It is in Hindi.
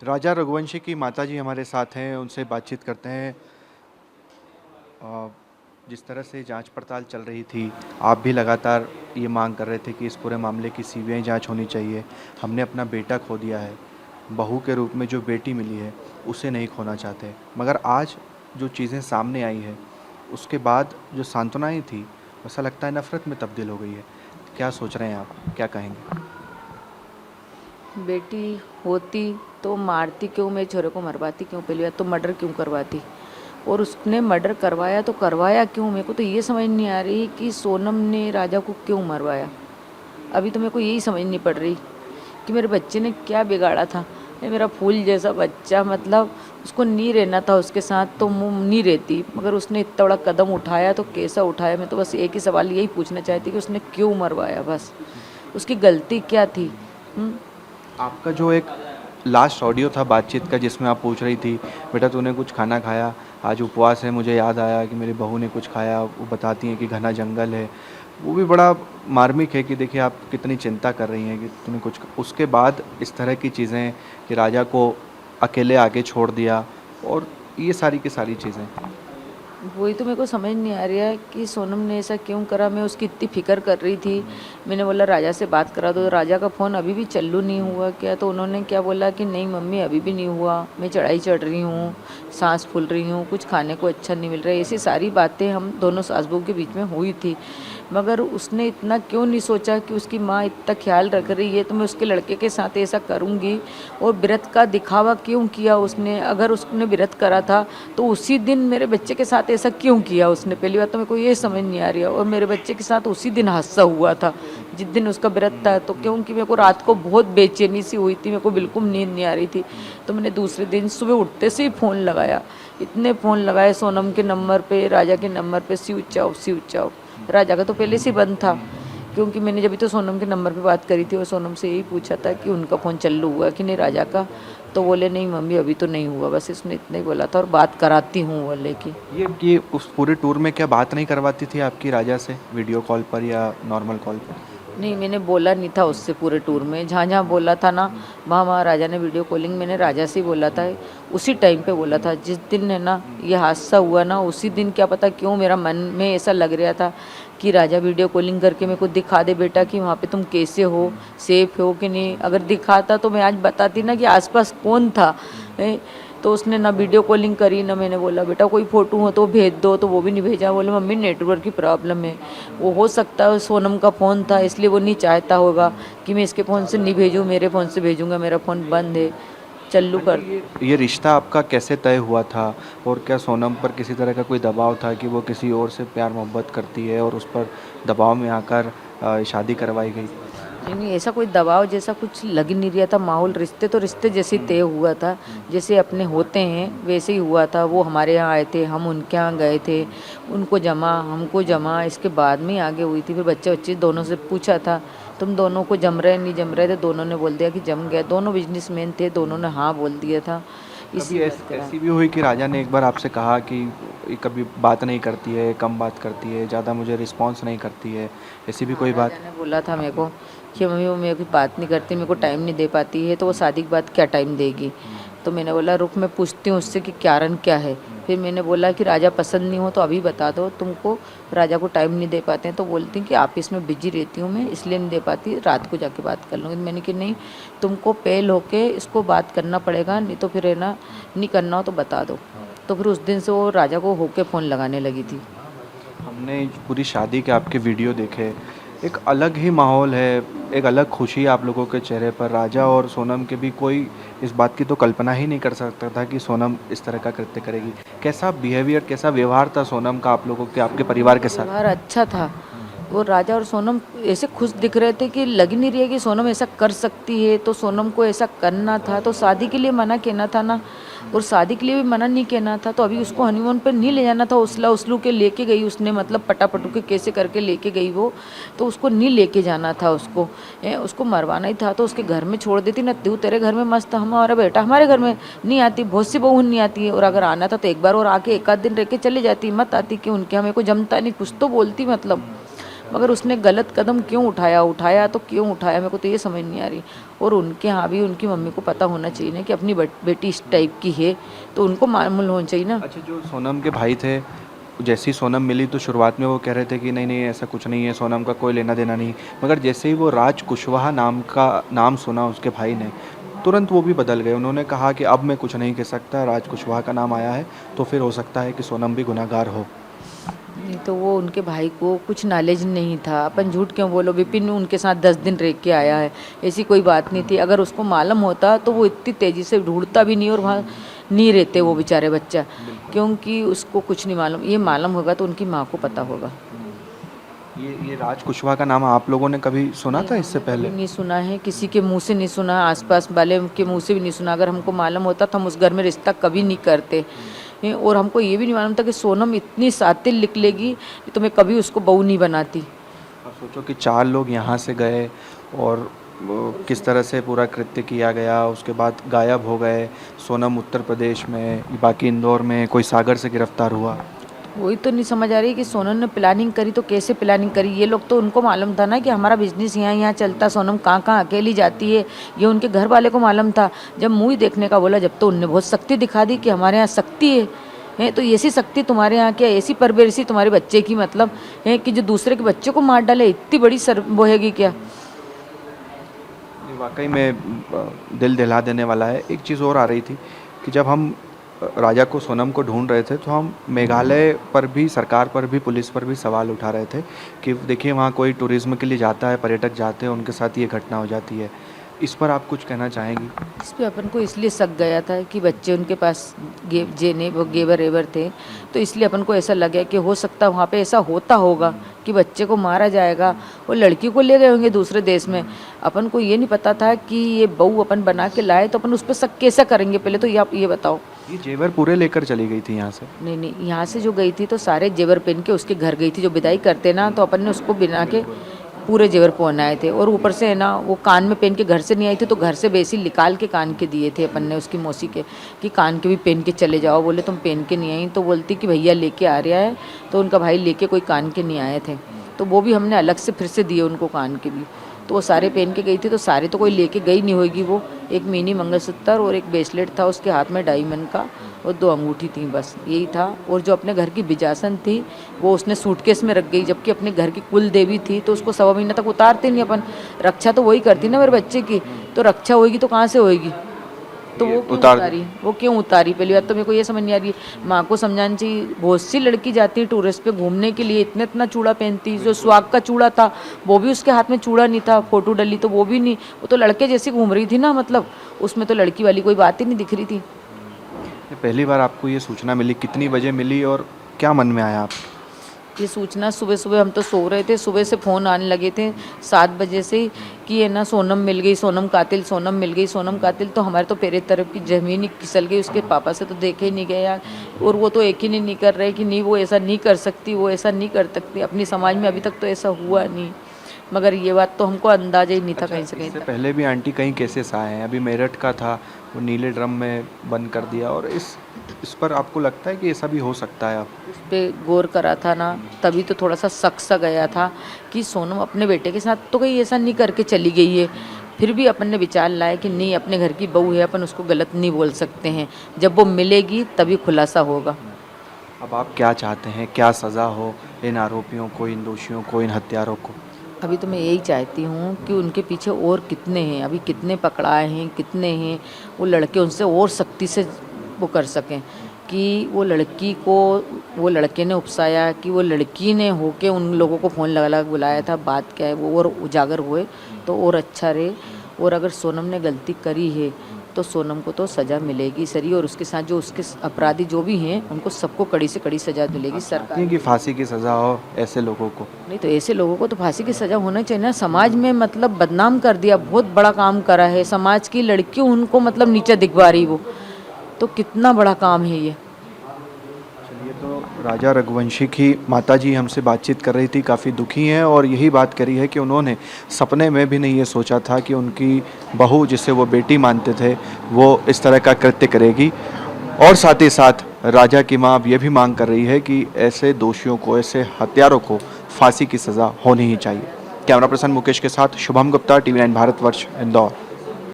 राजा रघुवंशी की माताजी हमारे साथ हैं, उनसे बातचीत करते हैं। अ, जिस तरह से जांच पड़ताल चल रही थी, आप भी लगातार ये मांग कर रहे थे कि इस पूरे मामले की सीबीआई जांच होनी चाहिए। हमने अपना बेटा खो दिया है, बहू के रूप में जो बेटी मिली है, उसे नहीं खोना चाहते। मगर आज जो चीज़ें सामने आई है, उसके बाद जो सांत्वनाएँ थी, ऐसा लगता है नफ़रत में तब्दील हो गई है। क्या सोच रहे हैं आप? क्या कहेंगे? बेटी होती तो मारती क्यों, मेरे छोरे को मरवाती क्यों, पहली बात तो मर्डर क्यों करवाती। और उसने मर्डर करवाया तो करवाया क्यों, मेरे को तो ये समझ नहीं आ रही कि सोनम ने राजा को क्यों मरवाया। अभी तो मेरे को यही समझ नहीं पड़ रही कि मेरे बच्चे ने क्या बिगाड़ा था। ये मेरा फूल जैसा बच्चा, मतलब उसको नहीं रहना था उसके साथ तो मुँह नहीं रहती, मगर उसने इतना बड़ा कदम उठाया तो कैसा उठाया। मैं तो बस एक ही सवाल यही पूछना चाहती कि उसने क्यों मरवाया, बस उसकी गलती क्या थी। आपका जो एक लास्ट ऑडियो था बातचीत का, जिसमें आप पूछ रही थी, बेटा तूने कुछ खाना खाया, आज उपवास है, मुझे याद आया कि मेरी बहू ने कुछ खाया। वो बताती हैं कि घना जंगल है। वो भी बड़ा मार्मिक है कि देखिए आप कितनी चिंता कर रही हैं कि तूने कुछ। उसके बाद इस तरह की चीज़ें कि राजा को अकेले आके छोड़ दिया, और ये सारी की सारी चीज़ें। वही तो मेरे को समझ नहीं आ रहा है कि सोनम ने ऐसा क्यों करा। मैं उसकी इतनी फिक्र कर रही थी। मैंने बोला राजा से बात करा दो, तो राजा का फ़ोन अभी भी चालू नहीं हुआ क्या। तो उन्होंने क्या बोला कि नहीं मम्मी अभी भी नहीं हुआ, मैं चढ़ाई चढ़ रही हूँ, सांस फूल रही हूँ, कुछ खाने को अच्छा नहीं मिल रहा है। ऐसी सारी बातें हम दोनों सास बहू के बीच में हुई थी। मगर उसने इतना क्यों नहीं सोचा कि उसकी माँ इतना ख्याल रख रही है तो मैं उसके लड़के के साथ ऐसा करूँगी। और व्रत का दिखावा क्यों किया उसने। अगर उसने व्रत करा था तो उसी दिन मेरे बच्चे के साथ ऐसा क्यों किया उसने। पहली बात तो मेरे को ये समझ नहीं आ रही है। और मेरे बच्चे के साथ उसी दिन हादसा हुआ था जिस दिन उसका व्रत था। तो क्योंकि मेरे को रात को बहुत बेचैनी सी हुई थी, मेरे को बिल्कुल नींद नहीं आ रही थी। तो मैंने दूसरे दिन सुबह उठते से ही फ़ोन लगाया, इतने फ़ोन लगाए सोनम के नंबर पे, राजा के नंबर पे, स्विच ऑफ स्विच ऑफ। राजा का तो पहले से ही बंद था, क्योंकि मैंने जब भी तो सोनम के नंबर पे बात करी थी और सोनम से यही पूछा था कि उनका फ़ोन चालू हुआ कि नहीं राजा का। तो बोले नहीं मम्मी अभी तो नहीं हुआ, बस इसने इतना ही बोला था और बात कराती हूँ बोले कि। ये कि उस पूरे टूर में क्या बात नहीं करवाती थी आपकी राजा से, वीडियो कॉल पर या नॉर्मल कॉल पर? नहीं मैंने बोला नहीं था उससे पूरे टूर में। जहाँ जहाँ बोला था ना, वहाँ वहाँ राजा ने वीडियो कॉलिंग मैंने राजा से ही बोला था। उसी टाइम पे बोला था जिस दिन है ना ये हादसा हुआ ना, उसी दिन क्या पता क्यों मेरा मन में ऐसा लग रहा था कि राजा वीडियो कॉलिंग करके मेरे को दिखा दे बेटा कि वहाँ पे तुम कैसे हो, सेफ हो कि नहीं। अगर दिखाता तो मैं आज बताती ना कि आसपास कौन था। तो उसने ना वीडियो कॉलिंग करी, ना मैंने बोला बेटा कोई फ़ोटो हो तो भेज दो, तो वो भी नहीं भेजा। बोले मम्मी नेटवर्क की प्रॉब्लम है। वो हो सकता है सोनम का फ़ोन था इसलिए वो नहीं चाहता होगा कि मैं इसके फ़ोन से नहीं भेजूँ, मेरे फ़ोन से भेजूँगा, मेरा फ़ोन बंद है, चालू अच्छा, कर। ये रिश्ता आपका कैसे तय हुआ था? और क्या सोनम पर किसी तरह का कोई दबाव था कि वो किसी और से प्यार मोहब्बत करती है और उस पर दबाव में आकर शादी करवाई गई? नहीं नहीं, ऐसा कोई दबाव जैसा कुछ लग नहीं रहा था माहौल। रिश्ते तो रिश्ते जैसे ही तय हुआ था, जैसे अपने होते हैं वैसे ही हुआ था। वो हमारे यहाँ आए थे, हम उनके यहाँ गए थे, उनको जमा हमको जमा, इसके बाद में ही आगे हुई थी। फिर बच्चे बच्चे दोनों से पूछा था तुम दोनों को जम रहे नहीं जम रहे थे, दोनों ने बोल दिया कि जम गया। दोनों बिजनेसमैन थे, दोनों ने हाँ बोल दिया था। इसी कभी बात करा। ऐसी भी हुई कि राजा ने एक बार आपसे कहा कि ये कभी बात नहीं करती है, कम बात करती है, ज़्यादा मुझे रिस्पॉन्स नहीं करती है, ऐसी भी हाँ कोई राजा बात? ने बोला था मेरे को कि मम्मी वो मेरे को बात नहीं करती, मेरे को टाइम नहीं दे पाती है, तो वो शादी के बाद क्या टाइम देगी। तो मैंने बोला रुक मैं पूछती हूँ उससे कि कारण क्या है। फिर मैंने बोला कि राजा पसंद नहीं हो तो अभी बता दो, तुमको राजा को टाइम नहीं दे पाते हैं तो बोलती कि ऑफिस में बिजी रहती हूँ मैं इसलिए नहीं दे पाती, रात को जाके बात कर लूँगी। मैंने कि नहीं तुमको पहल होके इसको बात करना पड़ेगा, नहीं तो फिर है ना, नहीं करना हो तो बता दो। तो फिर उस दिन से वो राजा को होके फ़ोन लगाने लगी थी। हमने पूरी शादी के आपके वीडियो देखे, एक अलग ही माहौल है, एक अलग खुशी आप लोगों के चेहरे पर। राजा और सोनम के भी कोई इस बात की तो कल्पना ही नहीं कर सकता था कि सोनम इस तरह का कृत्य करेगी। कैसा बिहेवियर, कैसा व्यवहार था सोनम का आप लोगों के, आपके परिवार के साथ? व्यवहार अच्छा था। वो राजा और सोनम ऐसे खुश दिख रहे थे कि लग नहीं रही है कि सोनम ऐसा कर सकती है। तो सोनम को ऐसा करना था तो शादी के लिए मना कहना था ना, और शादी के लिए भी मना नहीं कहना था। तो अभी उसको हनीमून पर नहीं ले जाना था, उसला उसलू के लेके गई उसने, मतलब पटापटू के कैसे करके लेके गई वो। तो उसको नहीं लेके जाना था उसको, उसको मरवाना ही था। तो उसके घर में छोड़ देती ना, तू तेरे घर में मस्त, हमारा बेटा हमारे घर में नहीं आती, बहुत सी बहू नहीं आती है। और अगर आना था तो एक बार और आके एक आध दिन रह के चली जाती, मत आती कि उनके यहाँ मेरे को जमता नहीं, कुछ तो बोलती मतलब। मगर उसने गलत कदम क्यों उठाया, उठाया तो क्यों उठाया, मेरे को तो ये समझ नहीं आ रही। और उनके यहाँ भी उनकी मम्मी को पता होना चाहिए ना कि अपनी बेटी इस टाइप की है, तो उनको मालूम होना चाहिए ना। अच्छा, जो सोनम के भाई थे, जैसी सोनम मिली तो शुरुआत में वो कह रहे थे कि नहीं नहीं ऐसा कुछ नहीं है, सोनम का कोई लेना देना नहीं। मगर जैसे ही वो राज कुशवाहा नाम सुना उसके भाई ने, तुरंत वो भी बदल गए। उन्होंने कहा कि अब मैं कुछ नहीं कह सकता, राज कुशवाहा का नाम आया है तो फिर हो सकता है कि सोनम भी गुनहगार हो। नहीं तो वो उनके भाई को कुछ नॉलेज नहीं था, अपन झूठ क्यों बोलो, विपिन उनके साथ 10 दिन रह के आया है, ऐसी कोई बात नहीं थी। अगर उसको मालूम होता तो वो इतनी तेज़ी से ढूंढता भी नहीं और वहाँ नहीं रहते वो बेचारे बच्चा, क्योंकि उसको कुछ नहीं मालूम। ये मालूम होगा तो उनकी माँ को पता होगा। ये राज कुशवाहा का नाम आप लोगों ने कभी सुना था इससे हमने पहले? कभी नहीं सुना है, किसी के मुंह से नहीं सुना, आसपास वाले के मुंह से भी नहीं सुना। अगर हमको मालूम होता तो हम उस घर में रिश्ता कभी नहीं करते हैं। और हमको ये भी नहीं मालूम था कि सोनम इतनी सातिल निकलेगी तो मैं कभी उसको बहू नहीं बनाती। अब सोचो कि 4 लोग यहाँ से गए और किस तरह से पूरा कृत्य किया गया, उसके बाद गायब हो गए। सोनम उत्तर प्रदेश में, बाकी इंदौर में, कोई सागर से गिरफ्तार हुआ। वही तो नहीं समझ आ रही कि सोनम ने प्लानिंग करी तो कैसे प्लानिंग करी। ये लोग तो, उनको मालूम था ना कि हमारा बिजनेस यहाँ यहाँ चलता, सोनम कहाँ कहाँ अकेली जाती है, ये उनके घर वाले को मालूम था। जब मूवी देखने का बोला, जब तो उनने बहुत शक्ति दिखा दी कि हमारे यहाँ शक्ति है तो ऐसी शक्ति तुम्हारे यहाँ क्या, ऐसी परवरिश तुम्हारे बच्चे की मतलब है कि जो दूसरे के बच्चे को मार डाले, इतनी बड़ी सर वो हैगी क्या। ये वाकई में दिल दहला देने वाला है। एक चीज़ और आ रही थी कि जब हम राजा को, सोनम को ढूंढ रहे थे तो हम मेघालय पर भी, सरकार पर भी, पुलिस पर भी सवाल उठा रहे थे कि देखिए वहाँ कोई टूरिज्म के लिए जाता है, पर्यटक जाते हैं, उनके साथ ये घटना हो जाती है। इस पर आप कुछ कहना चाहेंगी? इस पे अपन को इसलिए शक गया था कि बच्चे उनके पास जेने वो गेवर एवर थे, तो इसलिए अपन को ऐसा लगा कि हो सकता वहाँ पे ऐसा होता होगा कि बच्चे को मारा जाएगा और लड़की को ले गए होंगे दूसरे देश में। अपन को ये नहीं पता था कि ये बहू अपन बना के लाए, तो अपन उस पर शक कैसा करेंगे। पहले तो ये आप ये बताओ। ये जेवर पूरे लेकर चली गई थी यहाँ से? नहीं नहीं, यहाँ से जो गई थी तो सारे जेवर पहन के उसके घर गई थी, जो विदाई करते ना, तो अपन ने उसको बिना के पूरे जेवर पहनाए थे। और ऊपर से है ना, वो कान में पहन के घर से नहीं आई थी, तो घर से बेसी निकाल के कान के दिए थे अपन ने उसकी मौसी के, कि कान के भी पहन के चले जाओ। बोले तुम पहन के नहीं आई, तो बोलती कि भैया लेके आ रहा है, तो उनका भाई लेके कोई कान के नहीं आए थे, तो वो भी हमने अलग से फिर से दिए उनको कान के भी। तो वो सारे पहन के गई थी, तो सारे तो कोई लेके गई नहीं होगी। वो एक मिनी मंगलसूत्र और एक ब्रेसलेट था उसके हाथ में डायमंड का, और 2 अंगूठी थी, बस यही था। और जो अपने घर की बिजासन थी वो उसने सूटकेस में रख गई, जबकि अपने घर की कुल देवी थी तो उसको 1.25 महीना तक उतारते नहीं अपन। रक्षा तो वही करती ना मेरे बच्चे की, तो रक्षा होगी तो कहाँ से होएगी, तो वो क्यों उतारी, वो क्यों उतारी? पहली बात तो मेरे को ये समझ नहीं आ रही है। माँ को समझानी चाहिए। बहुत सी लड़की जाती है टूरिस्ट पे घूमने के लिए, इतना इतना चूड़ा पहनती, जो स्वाग का चूड़ा था वो भी उसके हाथ में चूड़ा नहीं था, फोटो डली तो वो भी नहीं, वो तो लड़के जैसी घूम रही थी ना, मतलब उसमें तो लड़की वाली कोई बात ही नहीं दिख रही थी। ये पहली बार आपको ये सूचना मिली, कितनी बजे मिली और क्या मन में आया आप? ये सूचना सुबह सुबह, हम तो सो रहे थे, सुबह से फ़ोन आने लगे थे 7 बजे से कि ये ना सोनम मिल गई, सोनम कातिल, सोनम मिल गई, सोनम कातिल। तो हमारे तो पेरे तरफ की ज़मीन ही फिसल गई। उसके पापा से तो देखे ही नहीं गए यार, और वो तो एक ही नहीं कर रहे कि नहीं वो ऐसा नहीं कर सकती, वो ऐसा नहीं कर सकती। अपनी समाज में अभी तक तो ऐसा हुआ नहीं, मगर ये बात तो हमको अंदाजा ही नहीं था कहीं से कहीं इससे तक। पहले भी आंटी कई केसेस आए हैं, अभी मेरठ का था, वो नीले ड्रम में बंद कर दिया। और इस पर आपको लगता है कि ऐसा भी हो सकता है? आप उस पे गौर करा था ना, तभी तो थोड़ा सा शक सा गया था कि सोनम अपने बेटे के साथ तो कहीं ऐसा नहीं करके चली गई है। फिर भी अपन ने विचार लाया कि नहीं, अपने घर की बहू है, अपन उसको गलत नहीं बोल सकते हैं, जब वो मिलेगी तभी खुलासा होगा। अब आप क्या चाहते हैं, क्या सज़ा हो इन आरोपियों को, इन दोषियों को, इन हत्यारों को? अभी तो मैं यही चाहती हूँ कि उनके पीछे और कितने हैं, अभी कितने पकड़ाए हैं, कितने हैं, वो लड़के उनसे और सख्ती से वो कर सकें कि वो लड़की को, वो लड़के ने उकसाया कि वो लड़की ने होके उन लोगों को फ़ोन लगा लगा के बुलाया था, बात क्या है वो और उजागर हुए तो और अच्छा रहे। और अगर सोनम ने गलती करी है तो सोनम को तो सज़ा मिलेगी सरी, और उसके साथ जो उसके अपराधी जो भी हैं उनको सबको कड़ी से कड़ी सज़ा मिलेगी। सरकार कि फांसी की सज़ा हो ऐसे लोगों को? नहीं तो ऐसे लोगों को तो फांसी की सज़ा होना चाहिए ना। समाज में मतलब बदनाम कर दिया, बहुत बड़ा काम करा है, समाज की लड़कियों उनको मतलब नीचे दिखवा रही, वो तो कितना बड़ा काम है ये। चलिए, तो राजा रघुवंशी की माताजी हमसे बातचीत कर रही थी, काफ़ी दुखी हैं और यही बात करी है कि उन्होंने सपने में भी नहीं ये सोचा था कि उनकी बहू, जिसे वो बेटी मानते थे, वो इस तरह का कृत्य करेगी। और साथ ही साथ राजा की माँ अब ये भी मांग कर रही है कि ऐसे दोषियों को, ऐसे हत्यारों को फांसी की सज़ा होनी ही चाहिए। कैमरा पर्सन मुकेश के साथ शुभम गुप्ता, TV9 भारतवर्ष, इंदौर।